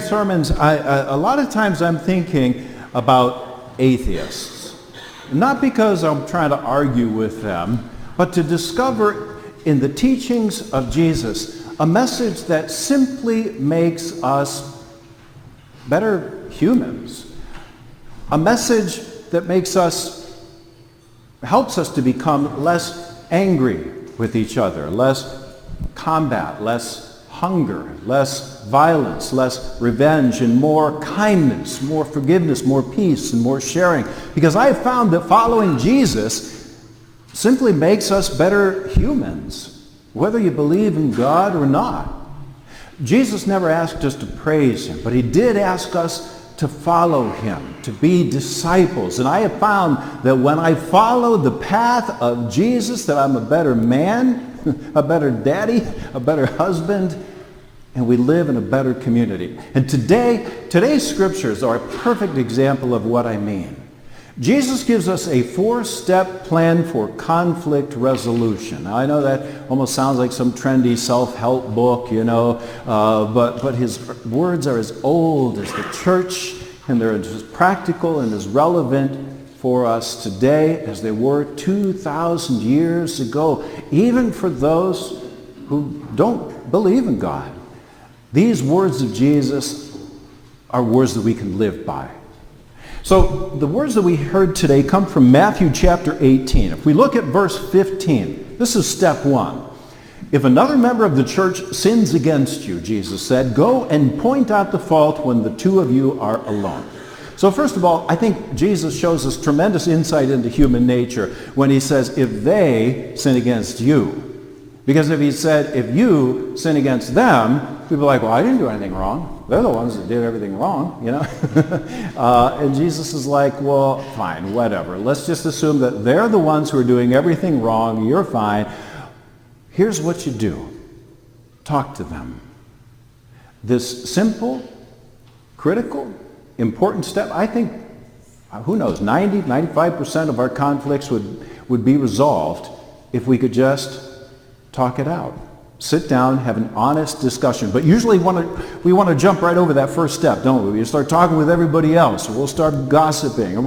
Sermons, a lot of times I'm thinking about atheists. Not because I'm trying to argue with them, but to discover in the teachings of Jesus a message that simply makes us better humans. A message that helps us to become less angry with each other, less combat, less hunger, less violence, less revenge, and more kindness, more forgiveness, more peace, and more sharing. Because I have found that following Jesus simply makes us better humans, whether you believe in God or not. Jesus never asked us to praise him, but he did ask us to follow him, to be disciples. And I have found that when I follow the path of Jesus, that I'm a better man, a better daddy, a better husband, and we live in a better community. And today's scriptures are a perfect example of what I mean. Jesus gives us a 4-step plan for conflict resolution. Now, I know that almost sounds like some trendy self-help book, but his words are as old as the church, and they're as practical and as relevant for us today as they were 2,000 years ago, even for those who don't believe in God. These words of Jesus are words that we can live by. So the words that we heard today come from Matthew chapter 18. If we look at verse 15, this is step 1. If another member of the church sins against you, Jesus said, go and point out the fault when the two of you are alone. So first of all, I think Jesus shows us tremendous insight into human nature when he says, if they sin against you. Because if he said, if you sin against them, people are like, well, I didn't do anything wrong. They're the ones that did everything wrong, and Jesus is like, well, fine, whatever. Let's just assume that they're the ones who are doing everything wrong. You're fine. Here's what you do. Talk to them. This simple, critical, important step, I think, who knows, 95% of our conflicts would be resolved if we could just talk it out. Sit down, have an honest discussion. But usually we want to jump right over that first step, don't we? We start talking with everybody else. We'll start gossiping, or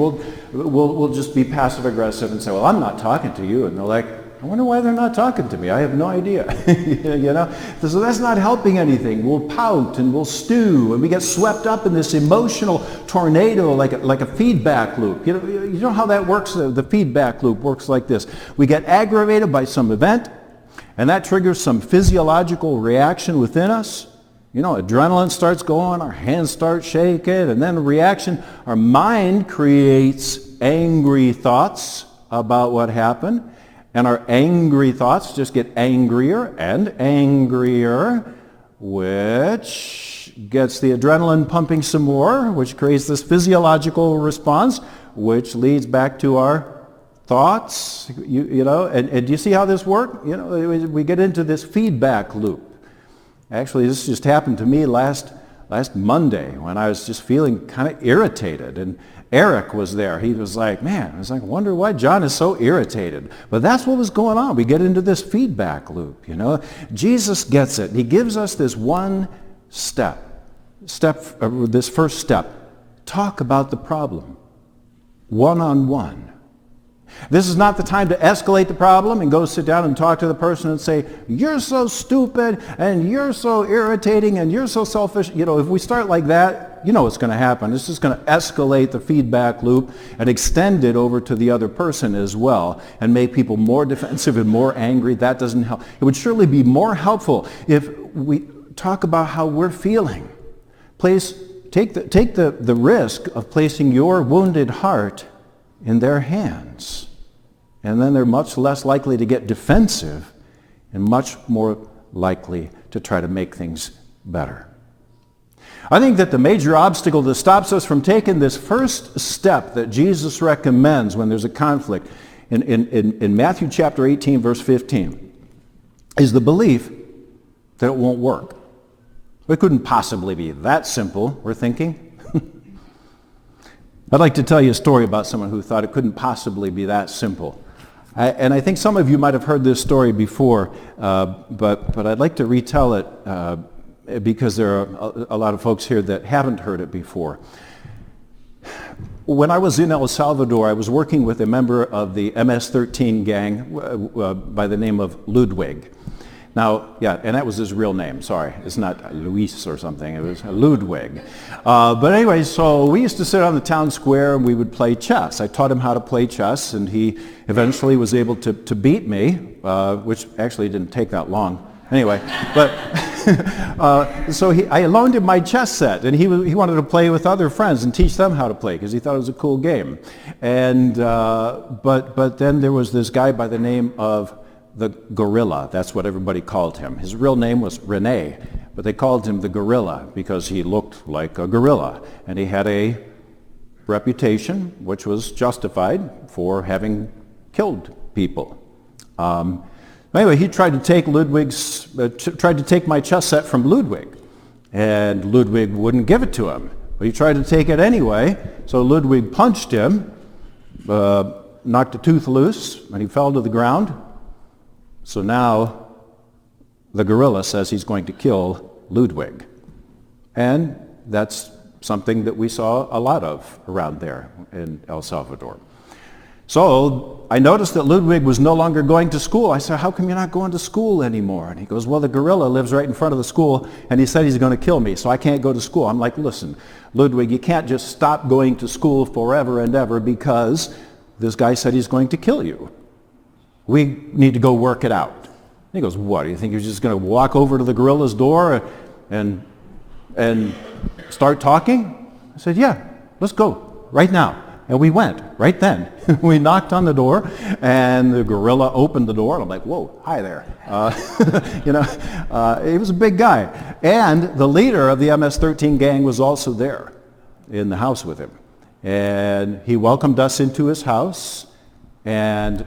we'll just be passive aggressive and say, well, I'm not talking to you. And they're like, I wonder why they're not talking to me. I have no idea. So that's not helping anything. We'll pout and we'll stew, and we get swept up in this emotional tornado like a feedback loop. You know how that works? The feedback loop works like this. We get aggravated by some event, and that triggers some physiological reaction within us. Adrenaline starts going, our hands start shaking, and then a reaction. Our mind creates angry thoughts about what happened, and our angry thoughts just get angrier and angrier, which gets the adrenaline pumping some more, which creates this physiological response, which leads back to our thoughts, and do you see how this works? We get into this feedback loop. Actually, this just happened to me last Monday when I was just feeling kind of irritated, and Eric was there. He was like, man, I wonder why John is so irritated. But that's what was going on. We get into this feedback loop, Jesus gets it. He gives us this one this first step. Talk about the problem, one-on-one. This is not the time to escalate the problem and go sit down and talk to the person and say, you're so stupid, and you're so irritating, and you're so selfish. If we start like that, what's going to happen. It's just going to escalate the feedback loop and extend it over to the other person as well and make people more defensive and more angry. That doesn't help. It would surely be more helpful if we talk about how we're feeling. Take the risk of placing your wounded heart in their hands. And then they're much less likely to get defensive and much more likely to try to make things better. I think that the major obstacle that stops us from taking this first step that Jesus recommends when there's a conflict in Matthew chapter 18, verse 15, is the belief that it won't work. It couldn't possibly be that simple, we're thinking. I'd like to tell you a story about someone who thought it couldn't possibly be that simple. And I think some of you might have heard this story before, but I'd like to retell it because there are a lot of folks here that haven't heard it before. When I was in El Salvador, I was working with a member of the MS-13 gang by the name of Ludwig. Now, yeah, and that was his real name, sorry. It's not Luis or something, it was Ludwig. But anyway, so we used to sit on the town square and we would play chess. I taught him how to play chess, and he eventually was able to beat me, which actually didn't take that long. Anyway, but so I loaned him my chess set, and he wanted to play with other friends and teach them how to play because he thought it was a cool game. And but then there was this guy by the name of the Gorilla. That's what everybody called him. His real name was Rene, but they called him the Gorilla because he looked like a gorilla, and he had a reputation which was justified for having killed people. Anyway, he tried to take tried to take my chess set from Ludwig, and Ludwig wouldn't give it to him. But he tried to take it anyway, so Ludwig punched him, knocked a tooth loose, and he fell to the ground. So now the gorilla says he's going to kill Ludwig. And that's something that we saw a lot of around there in El Salvador. So I noticed that Ludwig was no longer going to school. I said, how come you're not going to school anymore? And he goes, well, the gorilla lives right in front of the school, and he said he's going to kill me, so I can't go to school. I'm like, listen, Ludwig, you can't just stop going to school forever and ever because this guy said he's going to kill you. We need to go work it out. And he goes, what, do you think you're just going to walk over to the gorilla's door and start talking? I said, yeah, let's go right now. And we went right then. We knocked on the door, and the gorilla opened the door, and I'm like, whoa, hi there. He was a big guy. And the leader of the MS-13 gang was also there in the house with him. And he welcomed us into his house, and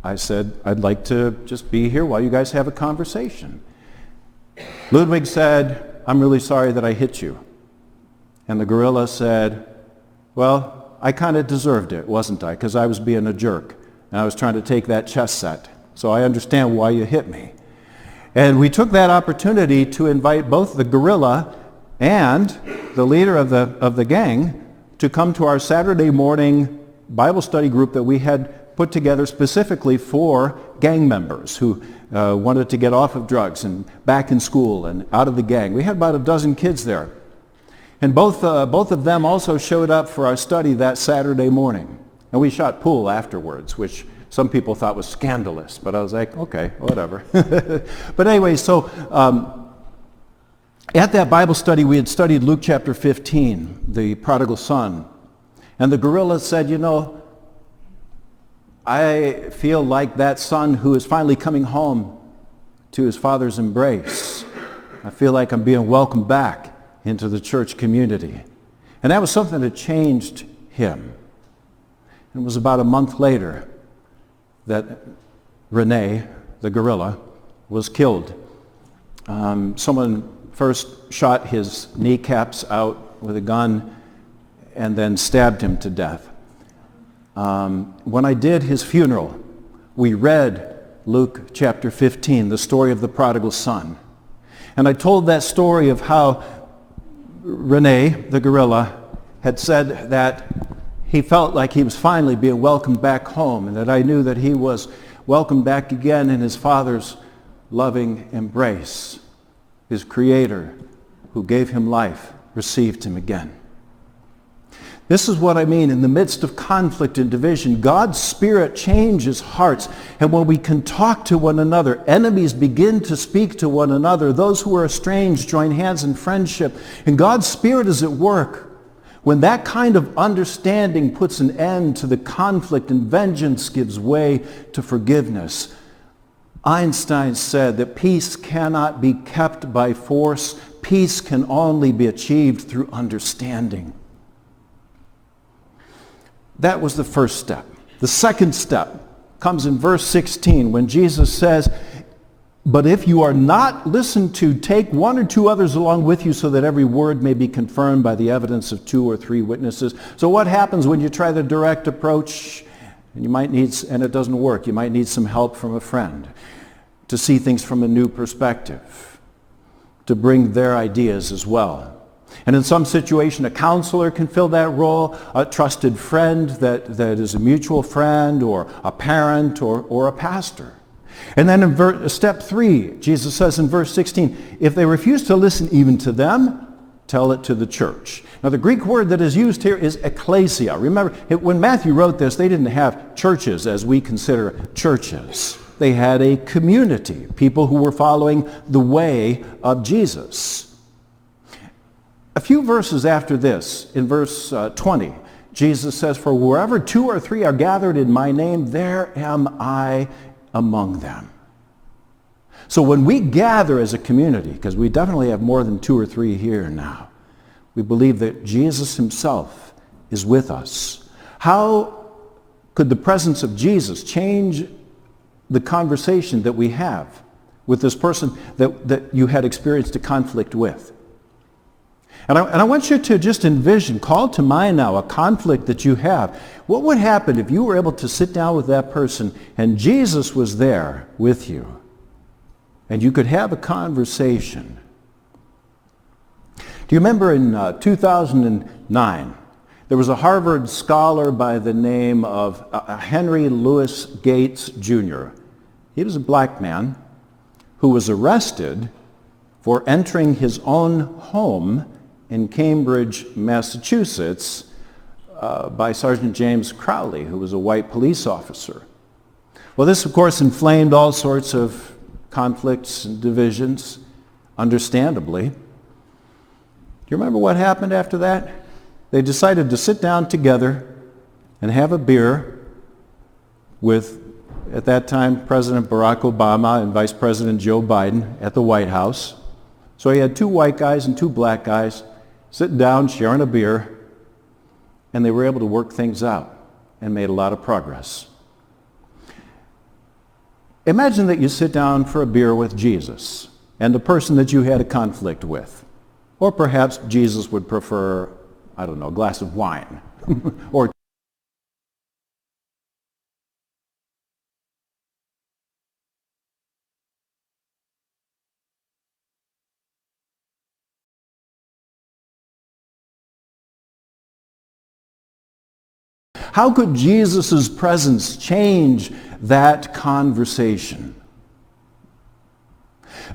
I said, I'd like to just be here while you guys have a conversation. Ludwig said, I'm really sorry that I hit you. And the gorilla said, well, I kind of deserved it, wasn't I? Because I was being a jerk, and I was trying to take that chess set. So I understand why you hit me. And we took that opportunity to invite both the gorilla and the leader of the gang to come to our Saturday morning Bible study group that we had put together specifically for gang members who wanted to get off of drugs and back in school and out of the gang. We had about a dozen kids there. And both of them also showed up for our study that Saturday morning. And we shot pool afterwards, which some people thought was scandalous. But I was like, okay, whatever. But anyway, so at that Bible study, we had studied Luke chapter 15, the prodigal son. And the gorilla said, I feel like that son who is finally coming home to his father's embrace. I feel like I'm being welcomed back into the church community. And that was something that changed him. And it was about a month later that Rene, the gorilla, was killed. Someone first shot his kneecaps out with a gun and then stabbed him to death. When I did his funeral, we read Luke chapter 15, the story of the prodigal son. And I told that story of how Rene, the gorilla, had said that he felt like he was finally being welcomed back home, and that I knew that he was welcomed back again in his father's loving embrace. His creator, who gave him life, received him again. This is what I mean. In the midst of conflict and division, God's Spirit changes hearts. And when we can talk to one another, enemies begin to speak to one another. Those who are estranged join hands in friendship. And God's Spirit is at work. When that kind of understanding puts an end to the conflict and vengeance gives way to forgiveness. Einstein said that peace cannot be kept by force. Peace can only be achieved through understanding. That was the first step. The second step comes in verse 16 when Jesus says, but if you are not listened to, take one or two others along with you so that every word may be confirmed by the evidence of 2 or 3 witnesses. So what happens when you try the direct approach and it doesn't work? You might need some help from a friend to see things from a new perspective. to bring their ideas as well. And in some situation, a counselor can fill that role, a trusted friend that is a mutual friend, or a parent, or a pastor. And then in step 3, Jesus says in verse 16, if they refuse to listen even to them, tell it to the church. Now the Greek word that is used here is ecclesia. Remember, when Matthew wrote this, they didn't have churches as we consider churches. They had a community, people who were following the way of Jesus. A few verses after this, in verse 20, Jesus says, for wherever 2 or 3 are gathered in my name, there am I among them. So when we gather as a community, because we definitely have more than 2 or 3 here now, we believe that Jesus himself is with us. How could the presence of Jesus change the conversation that we have with this person that you had experienced a conflict with? And I want you to just envision, call to mind now a conflict that you have. What would happen if you were able to sit down with that person and Jesus was there with you and you could have a conversation? Do you remember in 2009, there was a Harvard scholar by the name of Henry Louis Gates, Jr. He was a black man who was arrested for entering his own home in Cambridge, Massachusetts, by Sergeant James Crowley, who was a white police officer. Well, this, of course, inflamed all sorts of conflicts and divisions, understandably. Do you remember what happened after that? They decided to sit down together and have a beer with, at that time, President Barack Obama and Vice President Joe Biden at the White House. So he had 2 white guys and 2 black guys sitting down, sharing a beer, and they were able to work things out and made a lot of progress. Imagine that you sit down for a beer with Jesus and the person that you had a conflict with. Or perhaps Jesus would prefer, I don't know, a glass of wine or how could Jesus' presence change that conversation?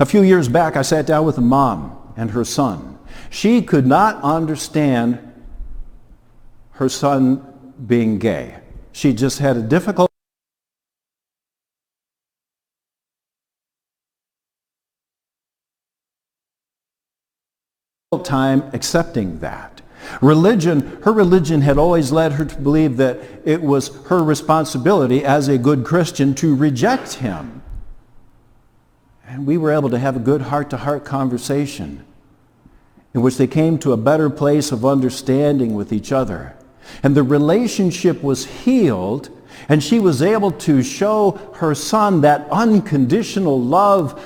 A few years back, I sat down with a mom and her son. She could not understand her son being gay. She just had a difficult time accepting that. Her religion had always led her to believe that it was her responsibility as a good Christian to reject him. And we were able to have a good heart-to-heart conversation in which they came to a better place of understanding with each other. And the relationship was healed, and she was able to show her son that unconditional love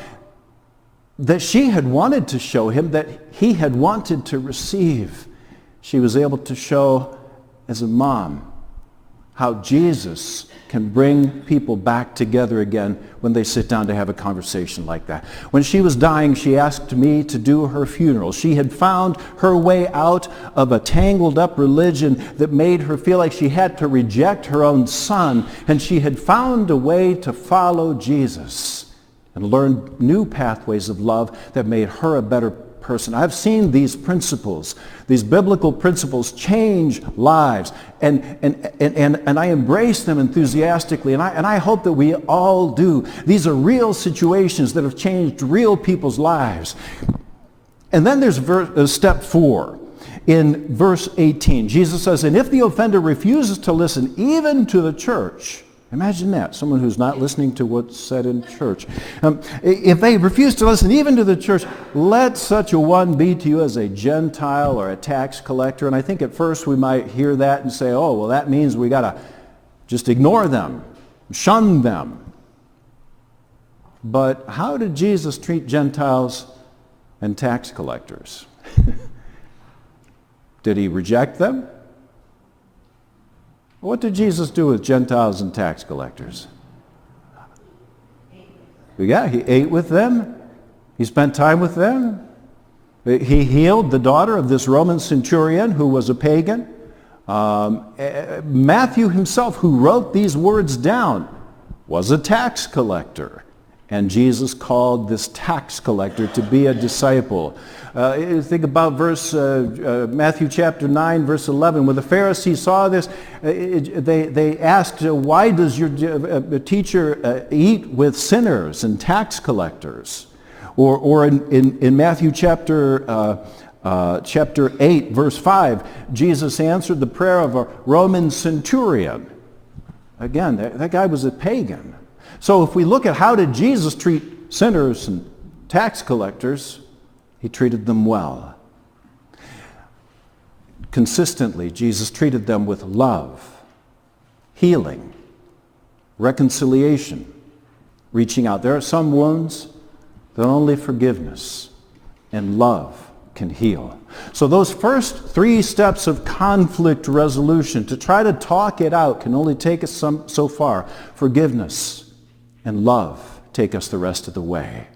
that she had wanted to show him, that he had wanted to receive. She was able to show as a mom how Jesus can bring people back together again when they sit down to have a conversation like that. When she was dying, she asked me to do her funeral. She had found her way out of a tangled up religion that made her feel like she had to reject her own son, and she had found a way to follow Jesus and learn new pathways of love that made her a better person. I've seen these principles, these biblical principles, change lives, and I embrace them enthusiastically, and I hope that we all do. These are real situations that have changed real people's lives. And then there's step 4. In verse 18, Jesus says, and if the offender refuses to listen even to the church, imagine that, someone who's not listening to what's said in church. If they refuse to listen even to the church, let such a one be to you as a Gentile or a tax collector. And I think at first we might hear that and say, oh, well, that means we got to just ignore them, shun them. But how did Jesus treat Gentiles and tax collectors? Did he reject them? What did Jesus do with Gentiles and tax collectors? Yeah, he ate with them. He spent time with them. He healed the daughter of this Roman centurion who was a pagan. Matthew himself, who wrote these words down, was a tax collector. And Jesus called this tax collector to be a disciple. Think about Matthew chapter 9, verse 11. When the Pharisees saw this, they asked, why does your teacher eat with sinners and tax collectors? Or in Matthew chapter 8, verse 5, Jesus answered the prayer of a Roman centurion. Again, that guy was a pagan. So if we look at how did Jesus treat sinners and tax collectors, he treated them well. Consistently, Jesus treated them with love, healing, reconciliation, reaching out. There are some wounds that only forgiveness and love can heal. So those first 3 steps of conflict resolution, to try to talk it out, can only take us so far. Forgiveness and love take us the rest of the way.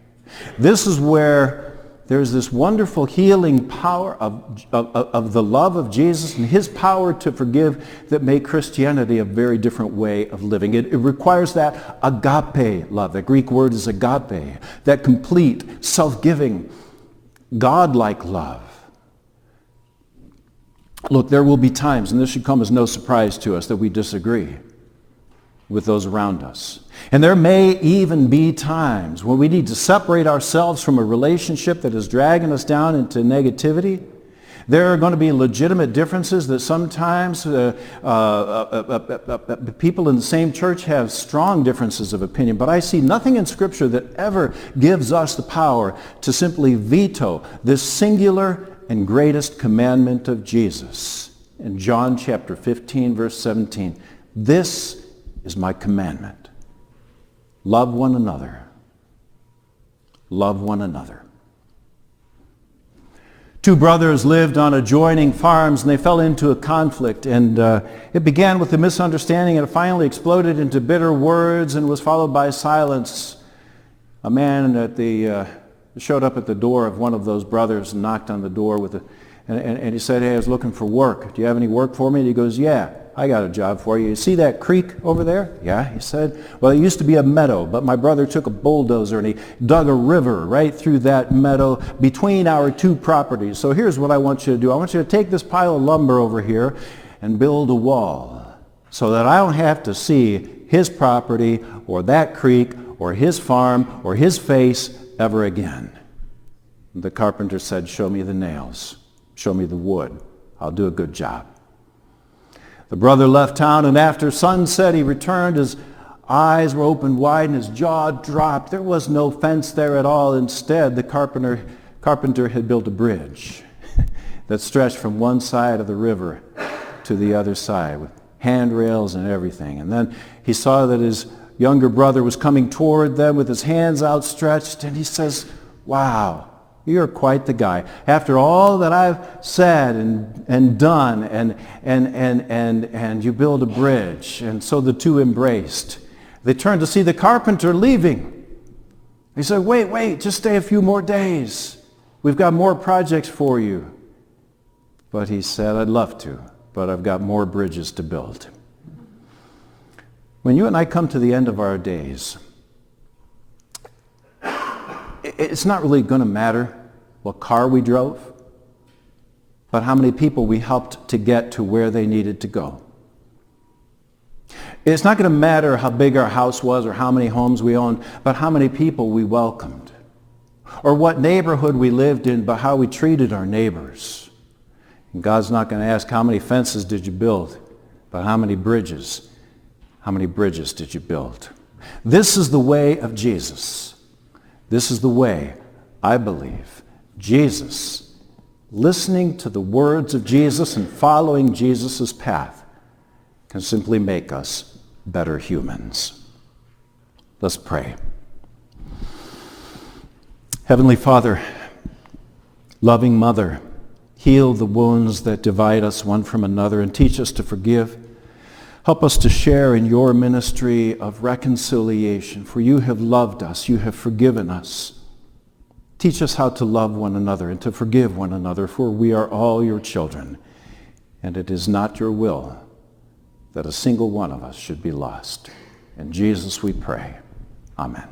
This is where there's this wonderful healing power of the love of Jesus and his power to forgive that make Christianity a very different way of living. It requires that agape love. The Greek word is agape, that complete, self-giving, God-like love. Look, there will be times, and this should come as no surprise to us, that we disagree with those around us. And there may even be times when we need to separate ourselves from a relationship that is dragging us down into negativity. There are going to be legitimate differences that sometimes people in the same church have strong differences of opinion. But I see nothing in Scripture that ever gives us the power to simply veto this singular and greatest commandment of Jesus. In John chapter 15, verse 17, this is my commandment. Love one another. Love one another. 2 brothers lived on adjoining farms, and they fell into a conflict. And it began with a misunderstanding, and it finally exploded into bitter words and was followed by silence. A man showed up at the door of one of those brothers and knocked on the door and he said, hey, I was looking for work. Do you have any work for me? And he goes, yeah, I got a job for you. You see that creek over there? Yeah, he said. Well, it used to be a meadow, but my brother took a bulldozer and he dug a river right through that meadow between our 2 properties. So here's what I want you to do. I want you to take this pile of lumber over here and build a wall so that I don't have to see his property or that creek or his farm or his face ever again. The carpenter said, show me the nails. Show me the wood. I'll do a good job. The brother left town, and after sunset he returned. His eyes were opened wide and his jaw dropped. There was no fence there at all. Instead, the carpenter had built a bridge that stretched from one side of the river to the other side with handrails and everything. And then he saw that his younger brother was coming toward them with his hands outstretched, and he says, wow, you're quite the guy. After all that I've said and done, and you build a bridge. And so the 2 embraced. They turned to see the carpenter leaving. He said, wait, just stay a few more days. We've got more projects for you. But he said, I'd love to, but I've got more bridges to build. When you and I come to the end of our days, it's not really going to matter what car we drove, but how many people we helped to get to where they needed to go. It's not going to matter how big our house was or how many homes we owned, but how many people we welcomed. Or what neighborhood we lived in, but how we treated our neighbors. And God's not going to ask how many fences did you build, but how many bridges did you build. This is the way of Jesus. This is the way, I believe, Jesus, listening to the words of Jesus and following Jesus' path, can simply make us better humans. Let's pray. Heavenly Father, loving Mother, heal the wounds that divide us one from another and teach us to forgive. Help us to share in your ministry of reconciliation, for you have loved us, you have forgiven us. Teach us how to love one another and to forgive one another, for we are all your children, and it is not your will that a single one of us should be lost. In Jesus we pray. Amen.